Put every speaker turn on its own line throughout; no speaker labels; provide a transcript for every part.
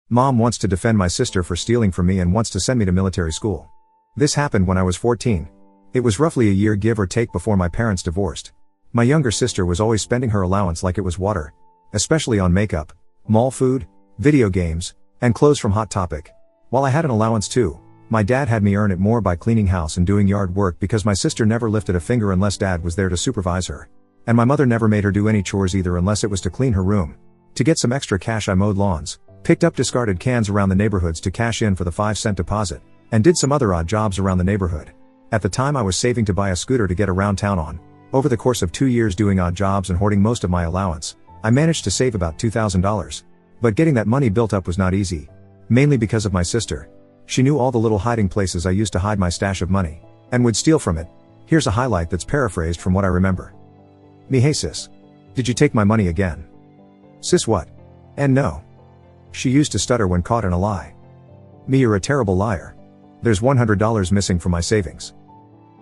Mom wants to defend my sister for stealing from me and wants to send me to military school. This happened when I was 14. It was roughly a year give or take before my parents divorced. My younger sister was always spending her allowance like it was water, especially on makeup, mall food, video games, and clothes from Hot Topic. While I had an allowance too, my dad had me earn it more by cleaning house and doing yard work because my sister never lifted a finger unless dad was there to supervise her. And my mother never made her do any chores either unless it was to clean her room. To get some extra cash I mowed lawns, picked up discarded cans around the neighborhoods to cash in for the 5-cent deposit, and did some other odd jobs around the neighborhood. At the time I was saving to buy a scooter to get around town on. Over the course of 2 years doing odd jobs and hoarding most of my allowance, I managed to save about $2,000. But getting that money built up was not easy. Mainly because of my sister. She knew all the little hiding places I used to hide my stash of money, and would steal from it. Here's a highlight that's paraphrased from what I remember. Me: hey sis. Did you take my money again? Sis: what? And no. She used to stutter when caught in a lie. Me: you're a terrible liar. There's $100 missing from my savings.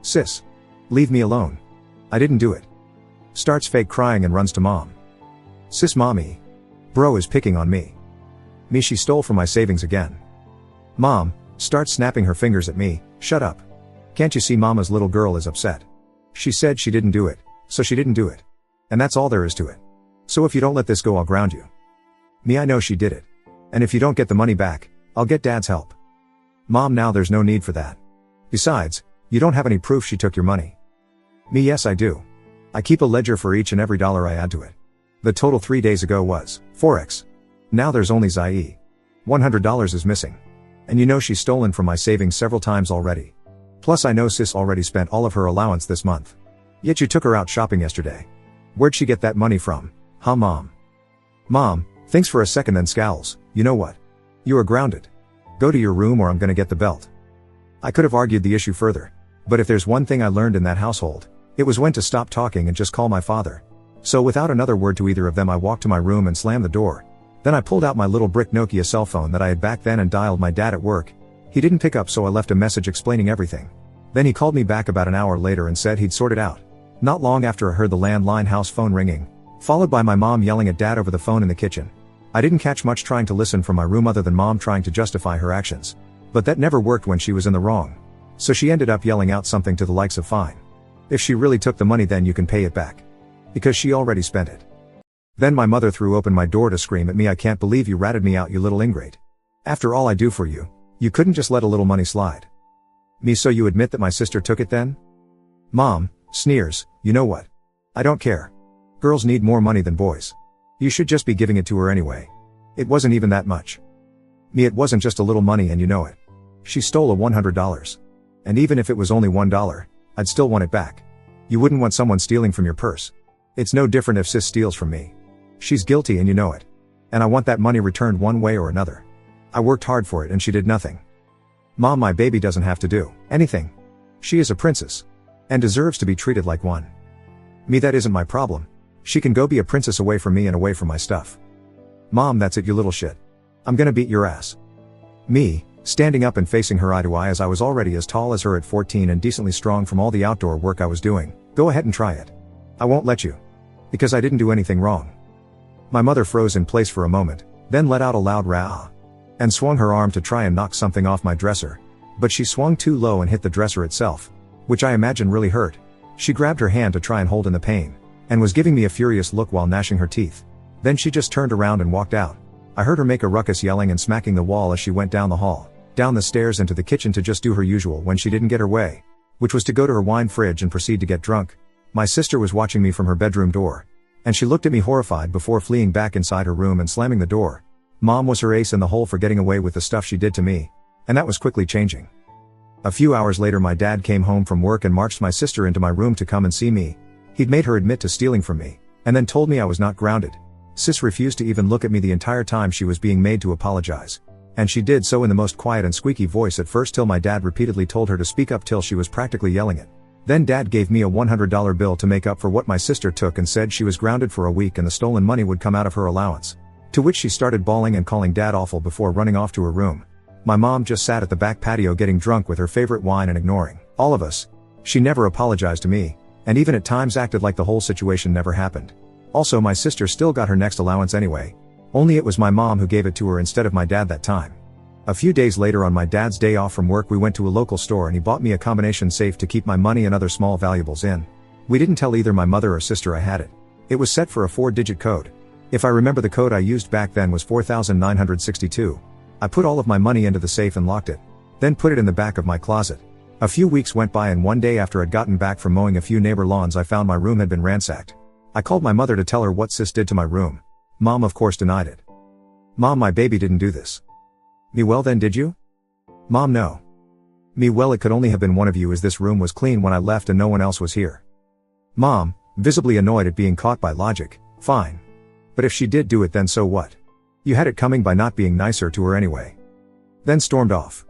Sis: leave me alone. I didn't do it. Starts fake crying and runs to mom. Sis: mommy. Bro is picking on me. Me: she stole from my savings again. Mom starts snapping her fingers at me. Shut up. Can't you see mama's little girl is upset? She said she didn't do it, so she didn't do it. And that's all there is to it. So if you don't let this go, I'll ground you. Me: I know she did it. And if you don't get the money back, I'll get dad's help. Mom: now there's no need for that. Besides, you don't have any proof she took your money. Me: yes I do. I keep a ledger for each and every dollar I add to it. The total 3 days ago was Forex. Now there's only Xie. $100 is missing. And you know she's stolen from my savings several times already. Plus I know sis already spent all of her allowance this month. Yet you took her out shopping yesterday. Where'd she get that money from? Huh mom? Mom thinks for a second then scowls. You know what? You are grounded. Go to your room or I'm gonna get the belt. I could have argued the issue further. But if there's one thing I learned in that household, it was when to stop talking and just call my father. So without another word to either of them I walked to my room and slammed the door. Then I pulled out my little brick Nokia cell phone that I had back then and dialed my dad at work. He didn't pick up, so I left a message explaining everything. Then he called me back about an hour later and said he'd sort it out. Not long after I heard the landline house phone ringing, followed by my mom yelling at dad over the phone in the kitchen. I didn't catch much trying to listen from my room other than mom trying to justify her actions. But that never worked when she was in the wrong. So she ended up yelling out something to the likes of, fine. If she really took the money then you can pay it back. Because she already spent it. Then my mother threw open my door to scream at me, I can't believe you ratted me out, you little ingrate. After all I do for you, you couldn't just let a little money slide. Me: so you admit that my sister took it then? Mom sneers, you know what? I don't care. Girls need more money than boys. You should just be giving it to her anyway. It wasn't even that much. Me: it wasn't just a little money and you know it. She stole a $100. And even if it was only $1, I'd still want it back. You wouldn't want someone stealing from your purse. It's no different if sis steals from me. She's guilty and you know it. And I want that money returned one way or another. I worked hard for it and she did nothing. Mom: my baby doesn't have to do anything. She is a princess. And deserves to be treated like one. Me: that isn't my problem. She can go be a princess away from me and away from my stuff. Mom: that's it, you little shit. I'm gonna beat your ass. Me standing up and facing her eye to eye as I was already as tall as her at 14 and decently strong from all the outdoor work I was doing. Go ahead and try it. I won't let you. Because I didn't do anything wrong. My mother froze in place for a moment, then let out a loud rah. And swung her arm to try and knock something off my dresser. But she swung too low and hit the dresser itself. Which I imagine really hurt. She grabbed her hand to try and hold in the pain. And was giving me a furious look while gnashing her teeth. Then she just turned around and walked out. I heard her make a ruckus yelling and smacking the wall as she went down the hall, down the stairs into the kitchen to just do her usual when she didn't get her way. Which was to go to her wine fridge and proceed to get drunk. My sister was watching me from her bedroom door. And she looked at me horrified before fleeing back inside her room and slamming the door. Mom was her ace in the hole for getting away with the stuff she did to me. And that was quickly changing. A few hours later my dad came home from work and marched my sister into my room to come and see me. He'd made her admit to stealing from me, and then told me I was not grounded. Sis refused to even look at me the entire time she was being made to apologize. And she did so in the most quiet and squeaky voice at first till my dad repeatedly told her to speak up till she was practically yelling it. Then dad gave me a $100 bill to make up for what my sister took and said she was grounded for a week and the stolen money would come out of her allowance. To which she started bawling and calling dad awful before running off to her room. My mom just sat at the back patio getting drunk with her favorite wine and ignoring all of us. She never apologized to me, and even at times acted like the whole situation never happened. Also my sister still got her next allowance anyway. Only it was my mom who gave it to her instead of my dad that time. A few days later on my dad's day off from work we went to a local store and he bought me a combination safe to keep my money and other small valuables in. We didn't tell either my mother or sister I had it. It was set for a 4-digit code. If I remember the code I used back then was 4962. I put all of my money into the safe and locked it. Then put it in the back of my closet. A few weeks went by and one day after I'd gotten back from mowing a few neighbor lawns I found my room had been ransacked. I called my mother to tell her what sis did to my room. Mom of course denied it. Mom, my baby didn't do this. Me, well then did you? Mom, no. Me, well it could only have been one of you as this room was clean when I left and no one else was here. Mom, visibly annoyed at being caught by logic, fine. But if she did do it then so what? You had it coming by not being nicer to her anyway. Then stormed off.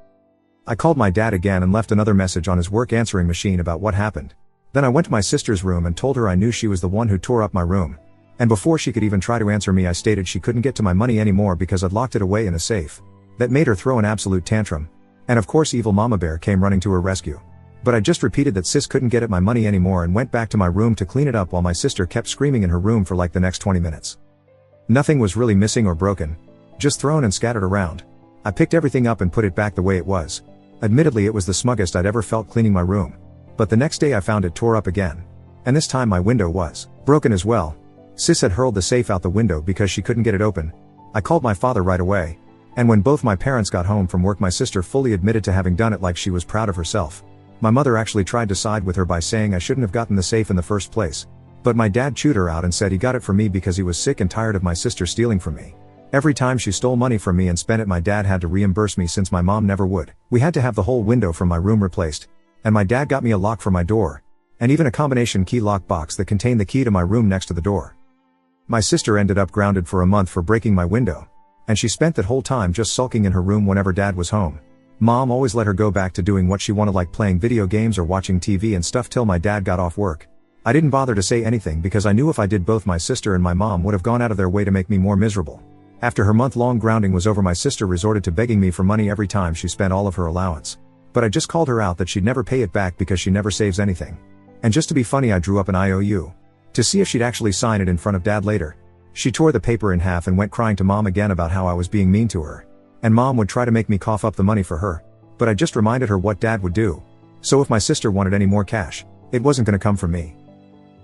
I called my dad again and left another message on his work answering machine about what happened. Then I went to my sister's room and told her I knew she was the one who tore up my room. And before she could even try to answer me I stated she couldn't get to my money anymore because I'd locked it away in a safe. That made her throw an absolute tantrum. And of course evil Mama Bear came running to her rescue. But I just repeated that sis couldn't get at my money anymore and went back to my room to clean it up while my sister kept screaming in her room for like the next 20 minutes. Nothing was really missing or broken. Just thrown and scattered around. I picked everything up and put it back the way it was. Admittedly it was the smuggest I'd ever felt cleaning my room. But the next day I found it tore up again. And this time my window was broken as well. Sis had hurled the safe out the window because she couldn't get it open. I called my father right away. And when both my parents got home from work my sister fully admitted to having done it like she was proud of herself. My mother actually tried to side with her by saying I shouldn't have gotten the safe in the first place. But my dad chewed her out and said he got it for me because he was sick and tired of my sister stealing from me. Every time she stole money from me and spent it my dad had to reimburse me since my mom never would. We had to have the whole window from my room replaced. And my dad got me a lock for my door. And even a combination key lock box that contained the key to my room next to the door. My sister ended up grounded for a month for breaking my window. And she spent that whole time just sulking in her room whenever dad was home. Mom always let her go back to doing what she wanted like playing video games or watching TV and stuff till my dad got off work. I didn't bother to say anything because I knew if I did both my sister and my mom would have gone out of their way to make me more miserable. After her month-long grounding was over my sister resorted to begging me for money every time she spent all of her allowance. But I just called her out that she'd never pay it back because she never saves anything. And just to be funny I drew up an IOU. To see if she'd actually sign it in front of dad later. She tore the paper in half and went crying to mom again about how I was being mean to her. And mom would try to make me cough up the money for her. But I just reminded her what dad would do. So if my sister wanted any more cash, it wasn't gonna come from me.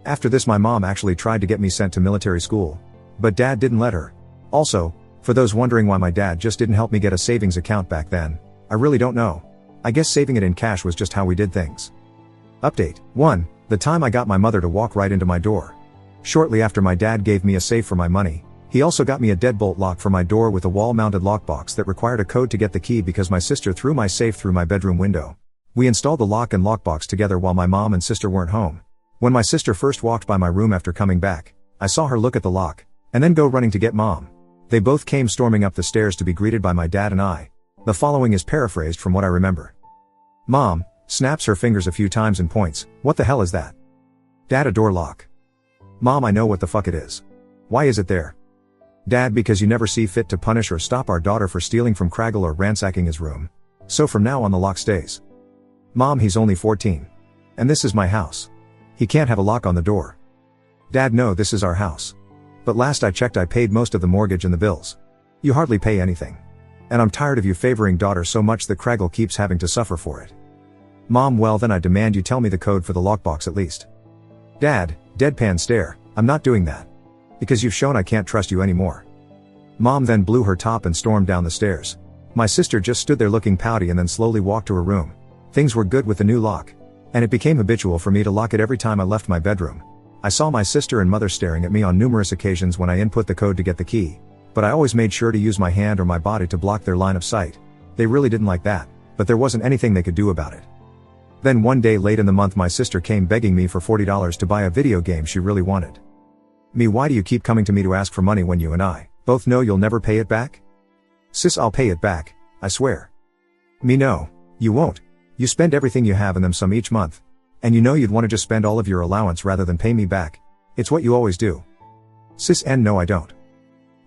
After this my mom actually tried to get me sent to military school. But dad didn't let her. Also, for those wondering why my dad just didn't help me get a savings account back then, I really don't know. I guess saving it in cash was just how we did things. Update 1. The time I got my mother to walk right into my door. Shortly after my dad gave me a safe for my money, he also got me a deadbolt lock for my door with a wall-mounted lockbox that required a code to get the key because my sister threw my safe through my bedroom window. We installed the lock and lockbox together while my mom and sister weren't home. When my sister first walked by my room after coming back, I saw her look at the lock, and then go running to get mom. They both came storming up the stairs to be greeted by my dad and I. The following is paraphrased from what I remember. Mom snaps her fingers a few times and points, "What the hell is that?" Dad, a door lock. Mom, I know what the fuck it is. Why is it there? Dad, because you never see fit to punish or stop our daughter for stealing from Craggle or ransacking his room. So from now on the lock stays. Mom, he's only 14. And this is my house. He can't have a lock on the door. Dad, no, this is our house. But last I checked I paid most of the mortgage and the bills. You hardly pay anything. And I'm tired of you favoring daughter so much that Craggle keeps having to suffer for it. Mom, well then I demand you tell me the code for the lockbox at least. Dad, deadpan stare, I'm not doing that. Because you've shown I can't trust you anymore. Mom then blew her top and stormed down the stairs. My sister just stood there looking pouty and then slowly walked to her room. Things were good with the new lock. And it became habitual for me to lock it every time I left my bedroom. I saw my sister and mother staring at me on numerous occasions when I input the code to get the key. But I always made sure to use my hand or my body to block their line of sight. They really didn't like that, but there wasn't anything they could do about it. Then one day late in the month my sister came begging me for $40 to buy a video game she really wanted. Me, why do you keep coming to me to ask for money when you and I both know you'll never pay it back? Sis, I'll pay it back, I swear. Me, no, you won't. You spend everything you have and then some each month. And you know you'd want to just spend all of your allowance rather than pay me back. It's what you always do. Sis, and no I don't.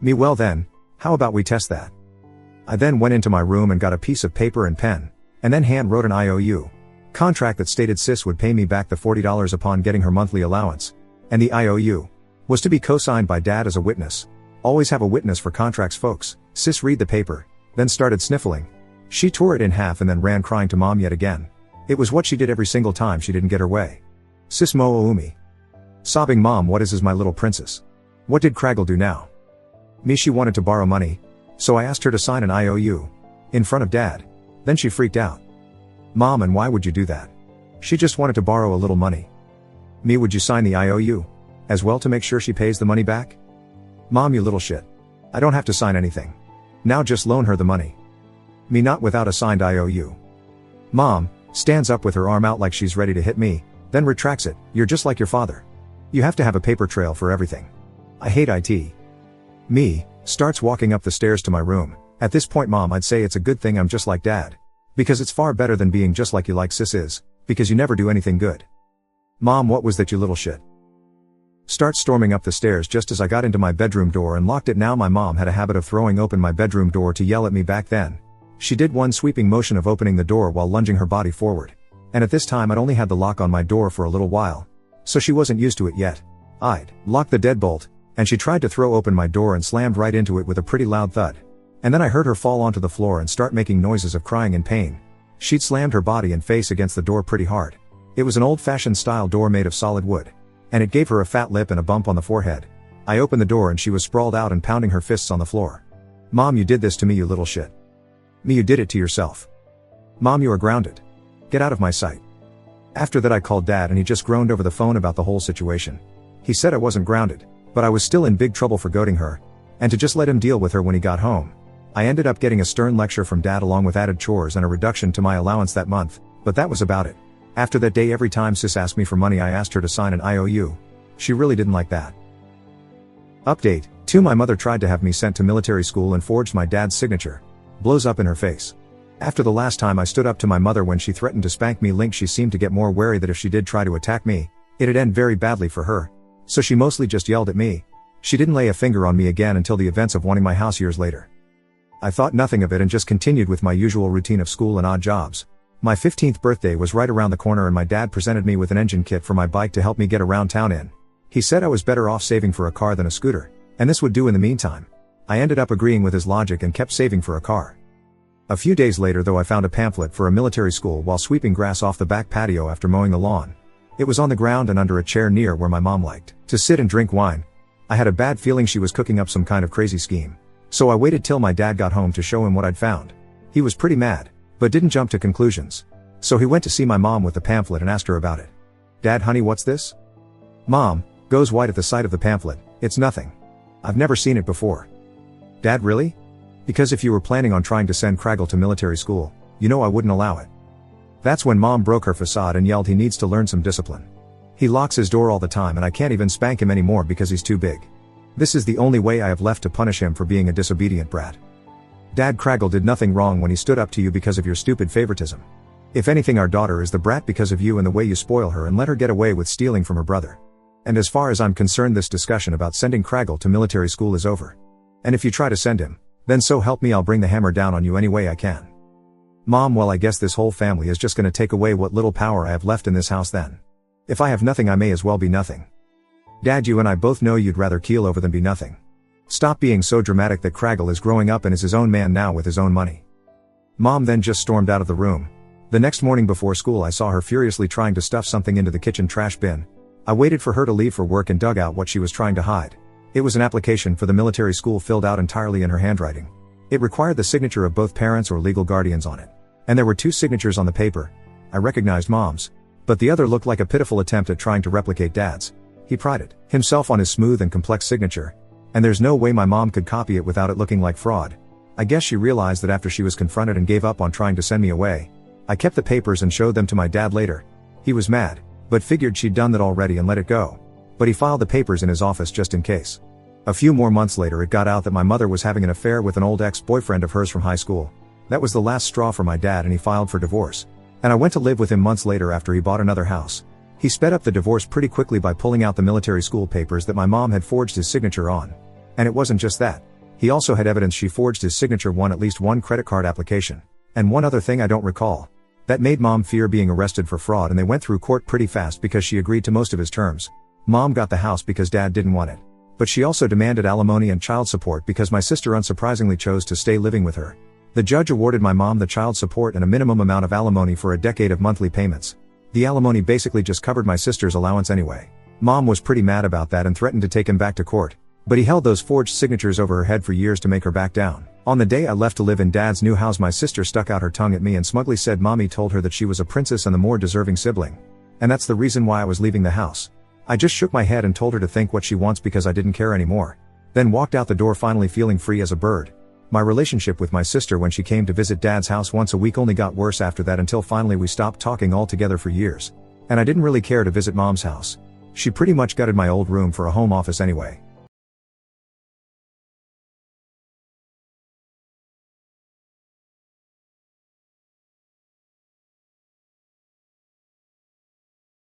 Me, well then, how about we test that? I then went into my room and got a piece of paper and pen, and then hand wrote an IOU contract that stated sis would pay me back the $40 upon getting her monthly allowance. And the IOU was to be co-signed by dad as a witness. Always have a witness for contracts, folks. Sis read the paper, then started sniffling. She tore it in half and then ran crying to mom yet again. It was what she did every single time she didn't get her way. Sis mo umi. Sobbing, mom, what is my little princess? What did Craggle do now? Me, she wanted to borrow money, so I asked her to sign an IOU. In front of dad. Then she freaked out. Mom, and why would you do that? She just wanted to borrow a little money. Me, would you sign the IOU as well to make sure she pays the money back? Mom, you little shit. I don't have to sign anything. Now just loan her the money. Me, not without a signed IOU. Mom stands up with her arm out like she's ready to hit me, then retracts it. You're just like your father. You have to have a paper trail for everything. I hate IT. Me starts walking up the stairs to my room. At this point, mom, I'd say it's a good thing I'm just like dad. Because it's far better than being just like you like sis is, because you never do anything good. Mom, what was that, you little shit? Start storming up the stairs just as I got into my bedroom door and locked it. Now my mom had a habit of throwing open my bedroom door to yell at me back then. She did one sweeping motion of opening the door while lunging her body forward. And at this time I'd only had the lock on my door for a little while, so she wasn't used to it yet. I'd locked the deadbolt, and she tried to throw open my door and slammed right into it with a pretty loud thud. And then I heard her fall onto the floor and start making noises of crying in pain. She'd slammed her body and face against the door pretty hard. It was an old-fashioned style door made of solid wood, and it gave her a fat lip and a bump on the forehead. I opened the door and she was sprawled out and pounding her fists on the floor. Mom, you did this to me, you little shit. Me, you did it to yourself. Mom, you are grounded. Get out of my sight. After that I called dad and he just groaned over the phone about the whole situation. He said I wasn't grounded, but I was still in big trouble for goading her, and to just let him deal with her when he got home. I ended up getting a stern lecture from dad along with added chores and a reduction to my allowance that month, but that was about it. After that day, every time sis asked me for money I asked her to sign an IOU. She really didn't like that. Update 2. My mother tried to have me sent to military school and forged my dad's signature. Blows up in her face. After the last time I stood up to my mother when she threatened to spank me, she seemed to get more wary that if she did try to attack me, it'd end very badly for her. So she mostly just yelled at me. She didn't lay a finger on me again until the events of wanting my house years later. I thought nothing of it and just continued with my usual routine of school and odd jobs. My 15th birthday was right around the corner and my dad presented me with an engine kit for my bike to help me get around town in. He said I was better off saving for a car than a scooter, and this would do in the meantime. I ended up agreeing with his logic and kept saving for a car. A few days later though, I found a pamphlet for a military school while sweeping grass off the back patio after mowing the lawn. It was on the ground and under a chair near where my mom liked to sit and drink wine. I had a bad feeling she was cooking up some kind of crazy scheme. So I waited till my dad got home to show him what I'd found. He was pretty mad, but didn't jump to conclusions. So he went to see my mom with the pamphlet and asked her about it. Dad, honey, what's this? Mom goes white at the sight of the pamphlet. It's nothing. I've never seen it before. Dad, really? Because if you were planning on trying to send Craggle to military school, you know I wouldn't allow it. That's when mom broke her facade and yelled he needs to learn some discipline. He locks his door all the time and I can't even spank him anymore because he's too big. This is the only way I have left to punish him for being a disobedient brat. Dad, Craggle did nothing wrong when he stood up to you because of your stupid favoritism. If anything, our daughter is the brat because of you and the way you spoil her and let her get away with stealing from her brother. And as far as I'm concerned, this discussion about sending Craggle to military school is over. And if you try to send him, then so help me, I'll bring the hammer down on you any way I can. Mom, well, I guess this whole family is just gonna take away what little power I have left in this house then. If I have nothing, I may as well be nothing. Dad, you and I both know you'd rather keel over than be nothing. Stop being so dramatic. That Craggle is growing up and is his own man now with his own money. Mom then just stormed out of the room. The next morning before school I saw her furiously trying to stuff something into the kitchen trash bin. I waited for her to leave for work and dug out what she was trying to hide. It was an application for the military school filled out entirely in her handwriting. It required the signature of both parents or legal guardians on it. And there were 2 signatures on the paper. I recognized Mom's, but the other looked like a pitiful attempt at trying to replicate Dad's. He prided himself on his smooth and complex signature, and there's no way my mom could copy it without it looking like fraud. I guess she realized that after she was confronted and gave up on trying to send me away. I kept the papers and showed them to my dad later. He was mad, but figured she'd done that already and let it go. But he filed the papers in his office just in case. A few more months later it got out that my mother was having an affair with an old ex-boyfriend of hers from high school. That was the last straw for my dad and he filed for divorce. And I went to live with him months later after he bought another house. He sped up the divorce pretty quickly by pulling out the military school papers that my mom had forged his signature on. And it wasn't just that. He also had evidence she forged his signature on at least 1 credit card application. And one other thing I don't recall. That made mom fear being arrested for fraud and they went through court pretty fast because she agreed to most of his terms. Mom got the house because dad didn't want it. But she also demanded alimony and child support because my sister unsurprisingly chose to stay living with her. The judge awarded my mom the child support and a minimum amount of alimony for a decade of monthly payments. The alimony basically just covered my sister's allowance anyway. Mom was pretty mad about that and threatened to take him back to court. But he held those forged signatures over her head for years to make her back down. On the day I left to live in Dad's new house, my sister stuck out her tongue at me and smugly said Mommy told her that she was a princess and the more deserving sibling. And that's the reason why I was leaving the house. I just shook my head and told her to think what she wants because I didn't care anymore. Then walked out the door, finally feeling free as a bird. My relationship with my sister when she came to visit Dad's house once a week only got worse after that, until finally we stopped talking altogether for years. And I didn't really care to visit Mom's house. She pretty much gutted my old room for a home office anyway.